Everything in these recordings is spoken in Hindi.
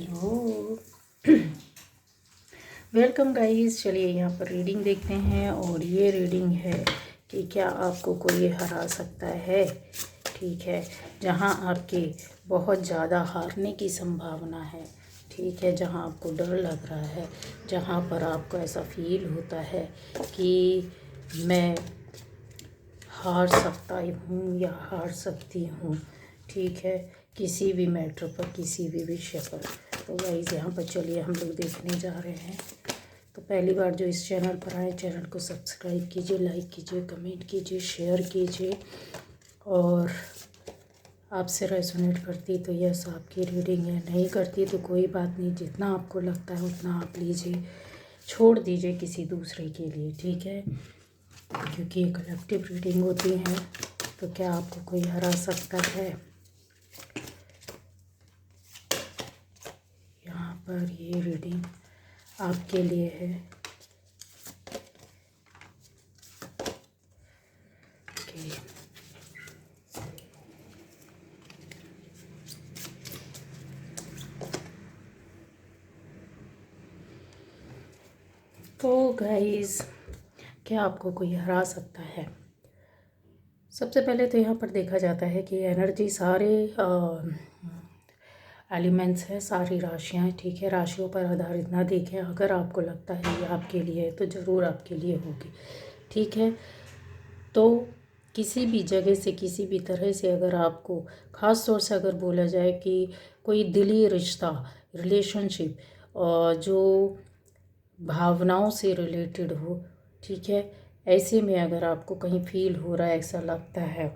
हेलो। Welcome guys. चलिए यहाँ पर रीडिंग देखते हैं और ये रीडिंग है कि क्या आपको कोई हरा सकता है। ठीक है, जहाँ आपके बहुत ज़्यादा हारने की संभावना है। ठीक है, जहाँ आपको डर लग रहा है, जहाँ पर आपको ऐसा फील होता है कि मैं हार सकता हूँ या हार सकती हूँ। ठीक है, किसी भी मैटर पर, किसी भी विषय पर। तो गाइस यहाँ पर चलिए हम लोग देखने जा रहे हैं। तो पहली बार जो इस चैनल पर आए, चैनल को सब्सक्राइब कीजिए, लाइक कीजिए, कमेंट कीजिए, शेयर कीजिए। और आपसे रेजोनेट करती तो यस आपकी रीडिंग है, नहीं करती तो कोई बात नहीं। जितना आपको लगता है उतना आप लीजिए, छोड़ दीजिए किसी दूसरे के लिए। ठीक है, क्योंकि ये कलेक्टिव रीडिंग होती है। तो क्या आपको कोई हरा सकता है। यहाँ पर ये रीडिंग आपके लिए है। ओके, तो गाइस क्या आपको कोई हरा सकता है। सबसे पहले तो यहाँ पर देखा जाता है कि एनर्जी सारे एलिमेंट्स है, सारी राशियाँ हैं। ठीक है, राशियों पर आधारित ना देखें। अगर आपको लगता है ये आपके लिए है तो ज़रूर आपके लिए होगी। ठीक है, तो किसी भी जगह से, किसी भी तरह से अगर आपको, ख़ास तौर से अगर बोला जाए कि कोई दिली रिश्ता, रिलेशनशिप जो भावनाओं से रिलेटेड हो, ठीक है, ऐसे में अगर आपको कहीं फील हो रहा है, ऐसा लगता है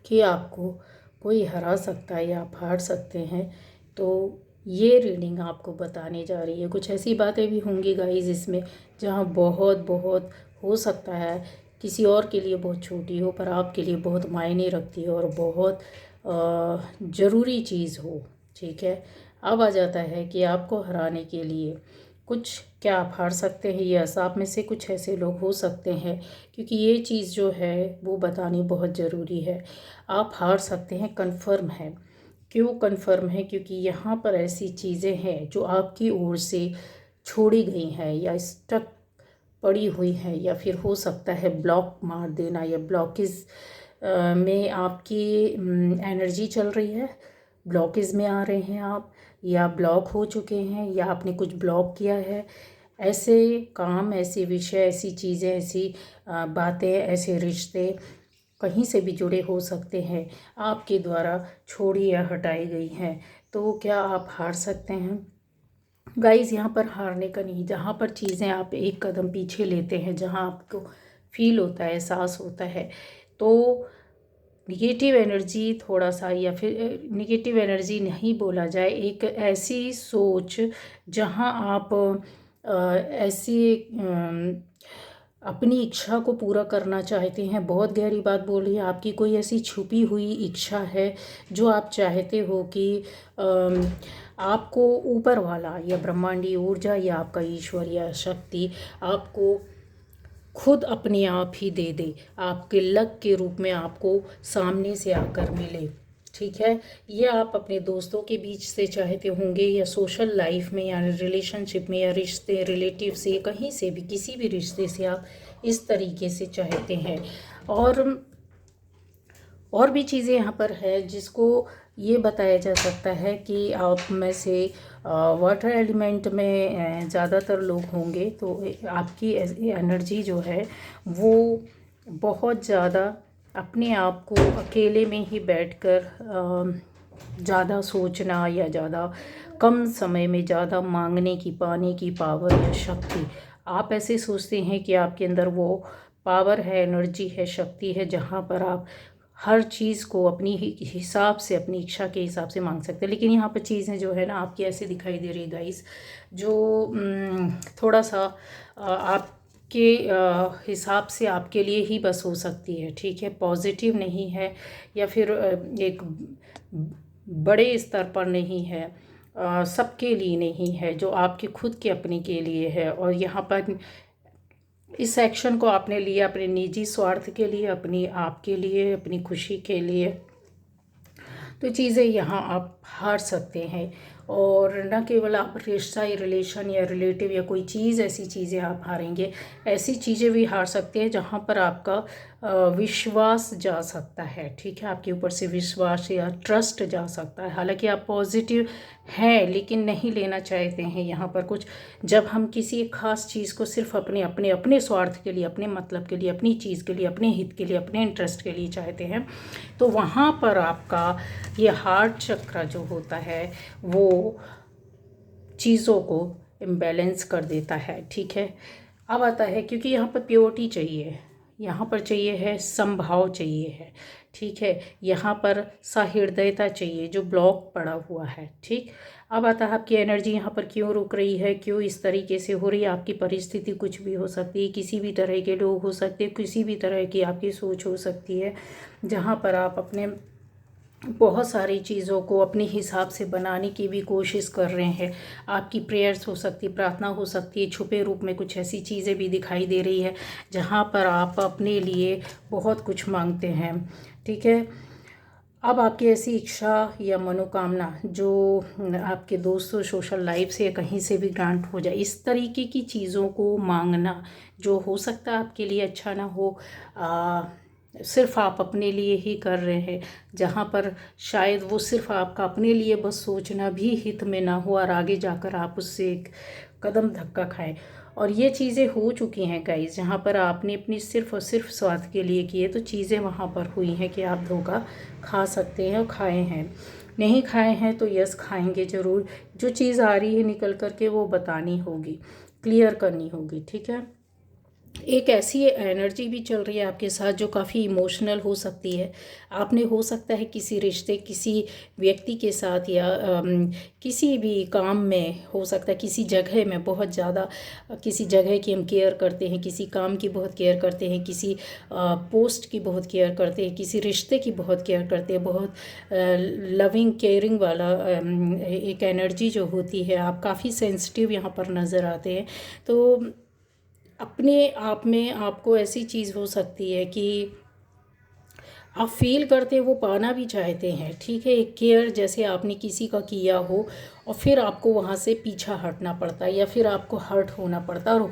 कि आपको कोई हरा सकता है या आप हार सकते हैं, तो ये रीडिंग आपको बताने जा रही है। कुछ ऐसी बातें भी होंगी गाइस इसमें जहाँ बहुत बहुत हो सकता है किसी और के लिए बहुत छोटी हो, पर आपके लिए बहुत मायने रखती है और बहुत ज़रूरी चीज़ हो। ठीक है, अब आ जाता है कि आपको हराने के लिए कुछ, क्या आप हार सकते हैं। यस, आप में से कुछ ऐसे लोग हो सकते हैं, क्योंकि ये चीज़ जो है वो बतानी बहुत ज़रूरी है। आप हार सकते हैं, कन्फर्म है। क्यों कन्फर्म है? क्योंकि यहाँ पर ऐसी चीज़ें हैं जो आपकी ओर से छोड़ी गई हैं या स्टक पड़ी हुई हैं, या फिर हो सकता है ब्लॉक मार देना, या ब्लॉकेज में आपकी एनर्जी चल रही है, ब्लॉकेज में आ रहे हैं आप, या ब्लॉक हो चुके हैं, या आपने कुछ ब्लॉक किया है। ऐसे काम, ऐसे विषय, ऐसी चीज़ें, ऐसी बातें, ऐसे रिश्ते कहीं से भी जुड़े हो सकते हैं, आपके द्वारा छोड़ी या हटाई गई हैं। तो क्या आप हार सकते हैं गाइस। यहाँ पर हारने का नहीं, जहाँ पर चीज़ें आप एक कदम पीछे लेते हैं, जहाँ आपको फील होता है, एहसास होता है, तो निगेटिव एनर्जी थोड़ा सा, या फिर निगेटिव एनर्जी नहीं बोला जाए, एक ऐसी सोच जहाँ आप ऐसी अपनी इच्छा को पूरा करना चाहते हैं। बहुत गहरी बात बोली है, आपकी कोई ऐसी छुपी हुई इच्छा है जो आप चाहते हो कि आपको ऊपर वाला या ब्रह्मांडीय ऊर्जा या आपका ईश्वर या शक्ति आपको खुद अपने आप ही दे दे, आपके लक के रूप में आपको सामने से आकर मिले। ठीक है, ये आप अपने दोस्तों के बीच से चाहते होंगे, या सोशल लाइफ में, या रिलेशनशिप में, या रिश्ते, रिलेटिव से, कहीं से भी, किसी भी रिश्ते से आप इस तरीके से चाहते हैं। और भी चीज़ें यहाँ पर है जिसको ये बताया जा सकता है कि आप में से वाटर एलिमेंट में ज़्यादातर लोग होंगे, तो आपकी एनर्जी जो है वो बहुत ज़्यादा अपने आप को अकेले में ही बैठकर ज़्यादा सोचना, या ज़्यादा कम समय में ज़्यादा मांगने की, पाने की पावर या शक्ति, आप ऐसे सोचते हैं कि आपके अंदर वो पावर है, एनर्जी है, शक्ति है, जहाँ पर आप हर चीज़ को अपनी हिसाब से, अपनी इच्छा के हिसाब से मांग सकते हैं। लेकिन यहाँ पर चीज़ें जो है ना आपकी ऐसे दिखाई दे रही है गाइस, जो थोड़ा सा आपके हिसाब से आपके लिए ही बस हो सकती है। ठीक है, पॉजिटिव नहीं है, या फिर एक बड़े स्तर पर नहीं है, सबके लिए नहीं है, जो आपके खुद के अपने के लिए है। और यहाँ पर इस एक्शन को आपने लिया अपने निजी स्वार्थ के लिए, अपनी आपके लिए, अपनी खुशी के लिए। तो चीज़ें यहाँ आप हार सकते हैं। और न केवल आप रिश्ता या रिलेशन या रिलेटिव या कोई चीज़, ऐसी चीज़ें आप हारेंगे, ऐसी चीज़ें भी हार सकते हैं जहाँ पर आपका विश्वास जा सकता है। ठीक है, आपके ऊपर से विश्वास या ट्रस्ट जा सकता है। हालांकि आप पॉजिटिव हैं लेकिन नहीं लेना चाहते हैं यहाँ पर कुछ। जब हम किसी एक ख़ास चीज़ को सिर्फ अपने अपने अपने स्वार्थ के लिए, अपने मतलब के लिए, अपनी चीज़ के लिए, अपने हित के लिए, अपने इंटरेस्ट के लिए चाहते हैं, तो वहाँ पर आपका ये हार्ट चक्र जो होता है वो चीज़ों को इम्बैलेंस कर देता है। ठीक है, अब आता है, क्योंकि यहाँ पर प्योरिटी चाहिए, यहाँ पर चाहिए है समभाव चाहिए है। ठीक है, यहाँ पर सहृदयता चाहिए जो ब्लॉक पड़ा हुआ है। ठीक, अब आता है आपकी एनर्जी यहाँ पर क्यों रुक रही है, क्यों इस तरीके से हो रही है। आपकी परिस्थिति कुछ भी हो सकती है, किसी भी तरह के लोग हो सकते हैं, किसी भी तरह की आपकी सोच हो सकती है, जहाँ पर आप अपने बहुत सारी चीज़ों को अपने हिसाब से बनाने की भी कोशिश कर रहे हैं। आपकी प्रेयर्स हो सकती, प्रार्थना हो सकती है, छुपे रूप में कुछ ऐसी चीज़ें भी दिखाई दे रही है जहाँ पर आप अपने लिए बहुत कुछ मांगते हैं। ठीक है, अब आपकी ऐसी इच्छा या मनोकामना जो आपके दोस्तों, सोशल लाइफ से या कहीं से भी ग्रांट हो जाए, इस तरीके की चीज़ों को मांगना जो हो सकता है आपके लिए अच्छा ना हो, सिर्फ आप अपने लिए ही कर रहे हैं, जहाँ पर शायद वो सिर्फ आपका अपने लिए बस सोचना भी हित में ना हो और आगे जाकर आप उससे एक कदम धक्का खाएं। और ये चीज़ें हो चुकी हैं गाइस, जहाँ पर आपने अपनी सिर्फ और सिर्फ स्वार्थ के लिए किए, तो चीज़ें वहाँ पर हुई हैं कि आप धोखा खा सकते हैं और खाए हैं। नहीं खाए हैं तो यस, खाएंगे ज़रूर। जो चीज़ आ रही है निकल करके वो बतानी होगी, क्लियर करनी होगी। ठीक है, एक ऐसी एनर्जी भी चल रही है आपके साथ जो काफ़ी इमोशनल हो सकती है। आपने हो सकता है किसी रिश्ते, किसी व्यक्ति के साथ या किसी भी काम में, हो सकता है किसी जगह में बहुत ज़्यादा, किसी जगह की हम केयर करते हैं, किसी काम की बहुत केयर करते हैं, किसी पोस्ट की बहुत केयर करते हैं, किसी रिश्ते की बहुत केयर करते हैं। बहुत लविंग केयरिंग वाला एक एनर्जी जो होती है, आप काफ़ी सेंसिटिव यहाँ पर नज़र आते हैं। तो अपने आप में आपको ऐसी चीज़ हो सकती है कि आप फील करते वो पाना भी चाहते हैं। ठीक है, एक केयर जैसे आपने किसी का किया हो और फिर आपको वहाँ से पीछा हटना पड़ता है या फिर आपको हर्ट होना पड़ता है, और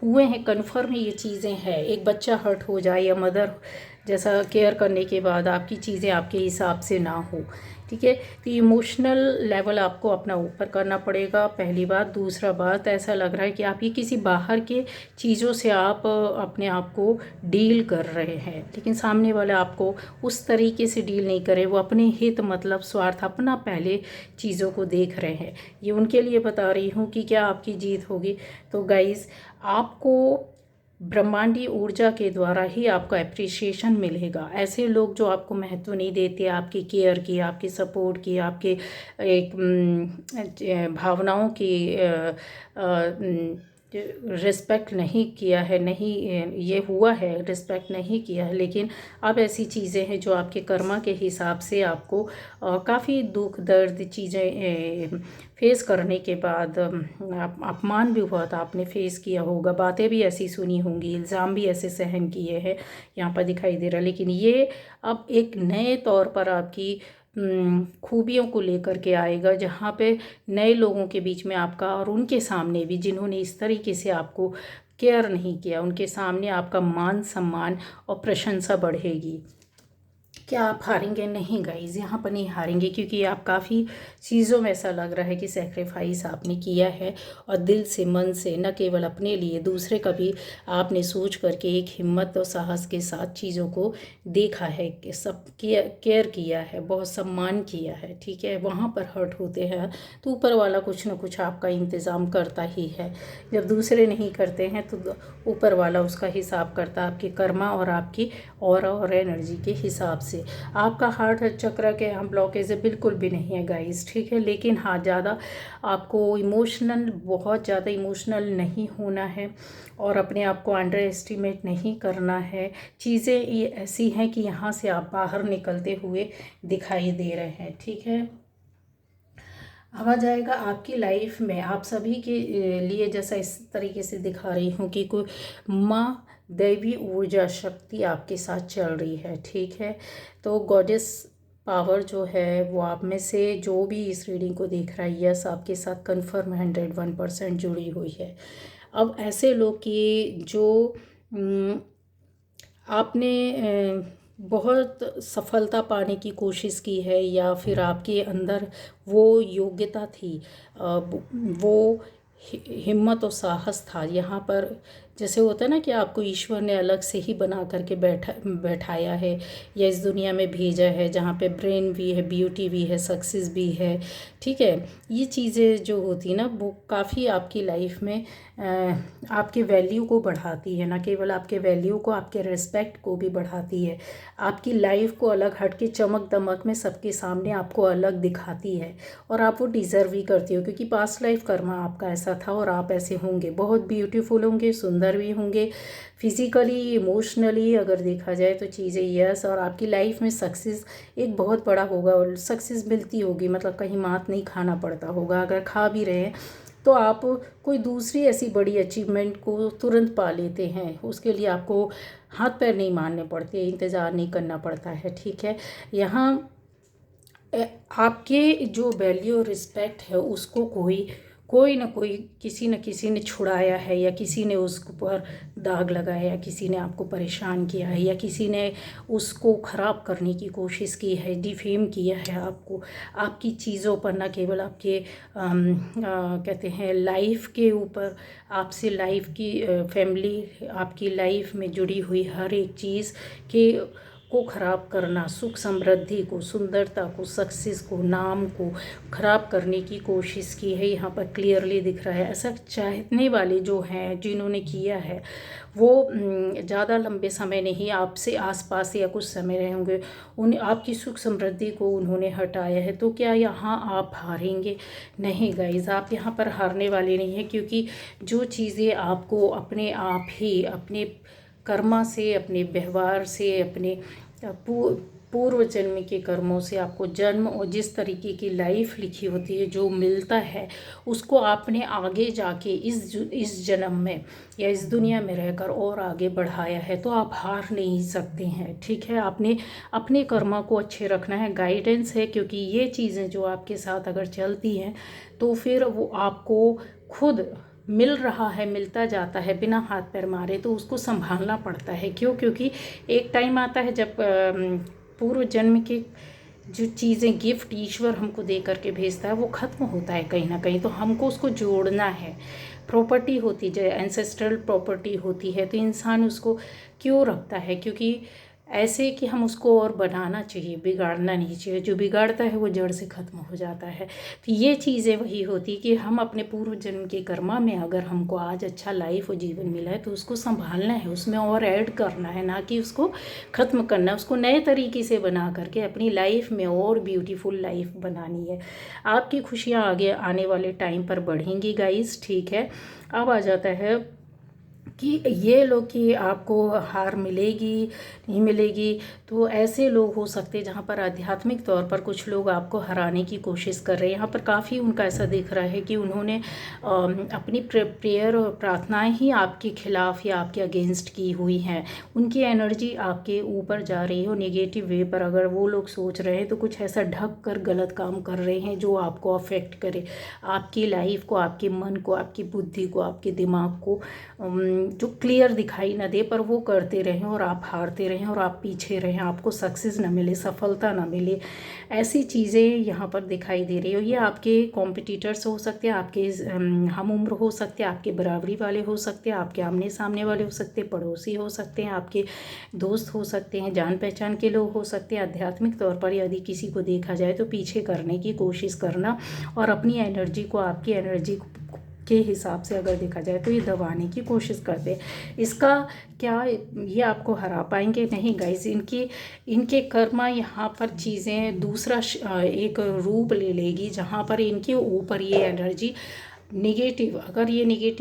हुए हैं कन्फर्म ये चीज़ें हैं। एक बच्चा हर्ट हो जाए या मदर जैसा केयर करने के बाद आपकी चीज़ें आपके हिसाब से ना हो। ठीक है, तो इमोशनल लेवल आपको अपना ऊपर करना पड़ेगा, पहली बात। दूसरा बात, ऐसा लग रहा है कि आप ये किसी बाहर के चीज़ों से आप अपने आप को डील कर रहे हैं, लेकिन सामने वाले आपको उस तरीके से डील नहीं करे। वो अपने हित, मतलब स्वार्थ, अपना पहले चीज़ों को देख रहे हैं। ये उनके लिए बता रही हूँ कि क्या आपकी जीत होगी। तो गाइज़, आपको ब्रह्मांडी ऊर्जा के द्वारा ही आपको अप्रिसिएशन मिलेगा। ऐसे लोग जो आपको महत्व नहीं देते, आपकी केयर की, आपकी सपोर्ट की, आपके एक भावनाओं की रिस्पेक्ट नहीं किया है, नहीं ये हुआ है, रिस्पेक्ट नहीं किया है, लेकिन अब ऐसी चीज़ें हैं जो आपके कर्मा के हिसाब से आपको काफ़ी दुख दर्द चीज़ें फेस करने के बाद, अपमान भी बहुत आपने फेस किया होगा, बातें भी ऐसी सुनी होंगी, इल्ज़ाम भी ऐसे सहन किए हैं, यहाँ पर दिखाई दे रहा है। लेकिन ये अब एक नए तौर पर आपकी खूबियों को लेकर के आएगा, जहाँ पे नए लोगों के बीच में आपका और उनके सामने भी, जिन्होंने इस तरीके से आपको केयर नहीं किया, उनके सामने आपका मान सम्मान और प्रशंसा बढ़ेगी। क्या आप हारेंगे? नहीं गाइज़, यहाँ पर नहीं हारेंगे, क्योंकि आप काफ़ी चीज़ों में ऐसा लग रहा है कि सेक्रीफाइस आपने किया है, और दिल से, मन से, न केवल अपने लिए, दूसरे का भी आपने सोच करके एक हिम्मत और साहस के साथ चीज़ों को देखा है, कि सब केयर किया है, बहुत सम्मान किया है। ठीक है, वहाँ पर हर्ट होते हैं तो ऊपर वाला कुछ ना कुछ आपका इंतज़ाम करता ही है। जब दूसरे नहीं करते हैं तो ऊपर वाला उसका हिसाब करता है, आपके कर्मा और आपकी और एनर्जी के हिसाब से। आपका हार्ट चक्र के यहाँ ब्लॉकेज बिल्कुल भी नहीं है गाइस। ठीक है, लेकिन हाँ, ज़्यादा आपको इमोशनल, बहुत ज़्यादा इमोशनल नहीं होना है और अपने आप को अंडर एस्टिमेट नहीं करना है। चीज़ें ये ऐसी हैं कि यहाँ से आप बाहर निकलते हुए दिखाई दे रहे हैं। ठीक है, अब आ जाएगा आपकी लाइफ में आप सभी के लिए, जैसा इस तरीके से दिखा रही हूँ कि कोई माँ दैवी ऊर्जा शक्ति आपके साथ चल रही है। ठीक है, तो गॉडेस पावर जो है वो आप में से जो भी इस रीडिंग को देख रहा है, यस आपके साथ कन्फर्म 101% जुड़ी हुई है। अब ऐसे लोग कि जो आपने बहुत सफलता पाने की कोशिश की है, या फिर आपके अंदर वो योग्यता थी, वो हिम्मत और साहस था। यहाँ पर जैसे होता है ना कि आपको ईश्वर ने अलग से ही बना करके बैठाया है, या इस दुनिया में भेजा है जहाँ पे ब्रेन भी है, ब्यूटी भी है, सक्सेस भी है। ठीक है, ये चीज़ें जो होती ना वो काफ़ी आपकी लाइफ में आपके वैल्यू को बढ़ाती है, ना केवल आपके वैल्यू को, आपके रिस्पेक्ट को भी बढ़ाती है। आपकी लाइफ को अलग हट के चमक दमक में सबके सामने आपको अलग दिखाती है, और आप वो डिज़र्व भी करती हो, क्योंकि पास्ट लाइफ कर्मा आपका ऐसा था और आप ऐसे होंगे, बहुत ब्यूटीफुल होंगे, सुंदर भी होंगे, फिज़िकली इमोशनली अगर देखा जाए तो चीज़ें यस। और आपकी लाइफ में सक्सेस एक बहुत बड़ा होगा, और सक्सेस मिलती होगी, मतलब कहीं मात नहीं खाना पड़ता होगा। अगर खा भी रहे हैं तो आप कोई दूसरी ऐसी बड़ी अचीवमेंट को तुरंत पा लेते हैं, उसके लिए आपको हाथ पैर नहीं मारने पड़ते, इंतज़ार नहीं करना पड़ता है। ठीक है, यहाँ आपके जो वैल्यू और रिस्पेक्ट है उसको कोई ना कोई किसी न किसी ने छुड़ाया है, या किसी ने उसके ऊपर दाग लगाया, या किसी ने आपको परेशान किया है, या किसी ने उसको ख़राब करने की कोशिश की है, डिफेम किया है आपको, आपकी चीज़ों पर, ना केवल आपके कहते हैं लाइफ के ऊपर, आपसे लाइफ की फैमिली, आपकी लाइफ में जुड़ी हुई हर एक चीज़ के को ख़राब करना, सुख समृद्धि को, सुंदरता को, सक्सेस को, नाम को ख़राब करने की कोशिश की है। यहाँ पर क्लियरली दिख रहा है। ऐसा चाहने वाले जो हैं, जिन्होंने किया है, वो ज़्यादा लंबे समय नहीं आपसे आसपास या कुछ समय रहे होंगे, उन आपकी सुख समृद्धि को उन्होंने हटाया है। तो क्या यहाँ आप हारेंगे? नहीं गाइज, आप यहाँ पर हारने वाले नहीं हैं, क्योंकि जो चीज़ें आपको अपने आप ही अपने कर्मा से, अपने व्यवहार से, अपने पूर्व जन्म के कर्मों से आपको जन्म और जिस तरीके की लाइफ लिखी होती है, जो मिलता है, उसको आपने आगे जाके इस जन्म में या इस दुनिया में रहकर और आगे बढ़ाया है, तो आप हार नहीं सकते हैं। ठीक है, आपने अपने कर्मा को अच्छे रखना है, गाइडेंस है, क्योंकि ये चीज़ें जो आपके साथ अगर चलती हैं तो फिर वो आपको खुद मिल रहा है, मिलता जाता है बिना हाथ पैर मारे, तो उसको संभालना पड़ता है। क्योंकि एक टाइम आता है जब पूर्व जन्म के जो चीज़ें गिफ्ट ईश्वर हमको दे करके भेजता है वो ख़त्म होता है कहीं ना कहीं, तो हमको उसको जोड़ना है। प्रॉपर्टी होती है, एंसेस्ट्रल प्रॉपर्टी होती है, तो इंसान उसको क्यों रखता है? क्योंकि ऐसे कि हम उसको और बनाना चाहिए, बिगाड़ना नहीं चाहिए। जो बिगाड़ता है वो जड़ से ख़त्म हो जाता है। तो ये चीज़ें वही होती कि हम अपने पूर्व जन्म के कर्मा में अगर हमको आज अच्छा लाइफ और जीवन मिला है तो उसको संभालना है, उसमें और ऐड करना है, ना कि उसको ख़त्म करना है। उसको नए तरीके से बना करके अपनी लाइफ में और ब्यूटीफुल लाइफ बनानी है। आपकी खुशियाँ आगे आने वाले टाइम पर बढ़ेंगी गाइस। ठीक है, अब आ जाता है कि ये लोग कि आपको हार मिलेगी नहीं मिलेगी, तो ऐसे लोग हो सकते हैं जहाँ पर आध्यात्मिक तौर पर कुछ लोग आपको हराने की कोशिश कर रहे हैं। यहाँ पर काफ़ी उनका ऐसा दिख रहा है कि उन्होंने अपनी प्रेयर और प्रार्थनाएं ही आपके खिलाफ या आपके अगेंस्ट की हुई हैं। उनकी एनर्जी आपके ऊपर जा रही हो नेगेटिव वे पर। अगर वो लोग सोच रहे हैं तो कुछ ऐसा ढक कर गलत काम कर रहे हैं जो आपको अफेक्ट करे, आपकी लाइफ को, आपके मन को, आपकी बुद्धि को, आपके दिमाग को, जो क्लियर दिखाई ना दे, पर वो करते रहें और आप हारते रहें और आप पीछे रहें, आपको सक्सेस ना मिले, सफलता ना मिले। ऐसी चीज़ें यहाँ पर दिखाई दे रही हो। ये आपके कॉम्पिटिटर्स हो सकते हैं, आपके हम उम्र हो सकते हैं, आपके बराबरी वाले हो सकते हैं, आपके आमने सामने वाले हो सकते हैं, पड़ोसी हो सकते हैं, आपके दोस्त हो सकते हैं, जान पहचान के लोग हो सकते हैं। आध्यात्मिक तौर पर यदि किसी को देखा जाए तो पीछे करने की कोशिश करना और अपनी एनर्जी को, आपकी एनर्जी के हिसाब से अगर देखा जाए तो ये दबाने की कोशिश करते हैं। इसका क्या ये आपको हरा पाएंगे? नहीं गाइस, इनके कर्मा यहाँ पर चीज़ें दूसरा एक रूप ले लेगी, जहाँ पर इनके ऊपर ये एनर्जी निगेटिव, अगर ये निगेटिव